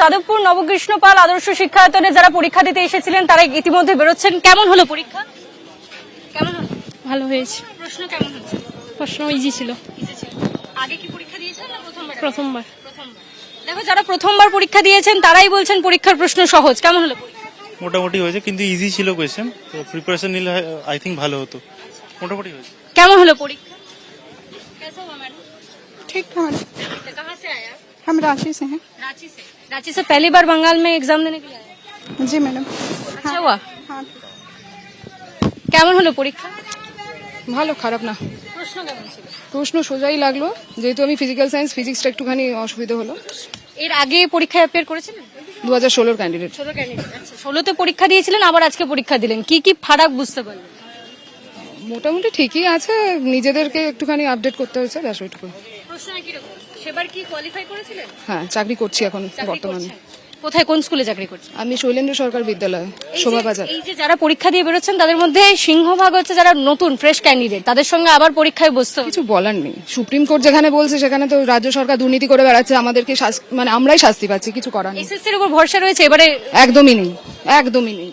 যাদবপুর নবকৃষ্ণ পাল আদর্শ শিক্ষায়তনে যারা পরীক্ষা দিতে এসেছিলেন তারা ইতিমধ্যে বেরোচ্ছেন। কেমন হলো পরীক্ষা? কেমন হলো? ভালো হয়েছে। প্রশ্ন কেমন হচ্ছে? প্রশ্ন ইজি ছিল। আগে কি পরীক্ষা দিয়েছেন না প্রথমবার? প্রথমবার। দেখো, যারা প্রথমবার পরীক্ষা দিয়েছেন তারাই বলছেন পরীক্ষার প্রশ্ন সহজ। কেমন হলো পরীক্ষা? মোটামুটি হয়েছে, কিন্তু ইজি ছিল কোয়েশ্চেন, তো প্রিপারেশন নিলে আই থিঙ্ক ভালো হতো। মোটামুটি হয়েছে। কেমন হলো পরীক্ষা? कैसा हुआ मैडम? ठीक ठाक। कहाँ से आया? हम रांची से हैं। रांची से। रांची से पहली बार बंगाल में एग्जाम देने के लिए आया? जी मैडम। अच्छा हुआ? हाँ কেমন হলো পরীক্ষা? ভালো, খারাপ না। প্রশ্ন কেমন ছিল? প্রশ্ন সোজাই লাগলো, যেহেতু আমি ফিজিক্যাল সায়েন্স, ফিজিক্সটা একটুখানি অসুবিধা হলো। এর আগে পরীক্ষায় অ্যাপিয়ার করেছিলেন? 2016 ক্যান্ডিডেট। 16 ক্যান্ডিডেট। আচ্ছা, 16তে পরীক্ষা দিয়েছিলেন, আবার আজকে পরীক্ষা দিলেন, কি কি ফারাক বুঝতে পারলেন? মোটামুটি ঠিকই আছে, নিজেদেরকে একটুখানি আপডেট করতে হয়েছে, ব্যাস ওইটুকু। প্রশ্ন একই রকম। সেবার কি কোয়ালিফাই করেছিলেন? হ্যাঁ, চাকরি করছি এখন বর্তমানে। কোথায়, কোন স্কুলে চাকরি করছেন? আমি শৈলেন্দ্র সরকার বিদ্যালয়, শোভাবাজার। এই যে যারা পরীক্ষা দিয়ে বেরোচ্ছেন তাদের মধ্যে সিংহভাগ হচ্ছে যারা নতুন ফ্রেশ ক্যান্ডিডেট, তাদের সঙ্গে আবার পরীক্ষায় বসতে হবে। কিছু বলার নেই, সুপ্রিম কোর্ট যেখানে বলছে সেখানে তো রাজ্য সরকার দুর্নীতি করে বেড়াচ্ছে, আমাদেরকে মানে আমরাই শাস্তি পাচ্ছি, কিছু করার নেই। এসএসসির উপর ভরসা রয়েছে এবারে? একদমই নেই, একদমই নেই।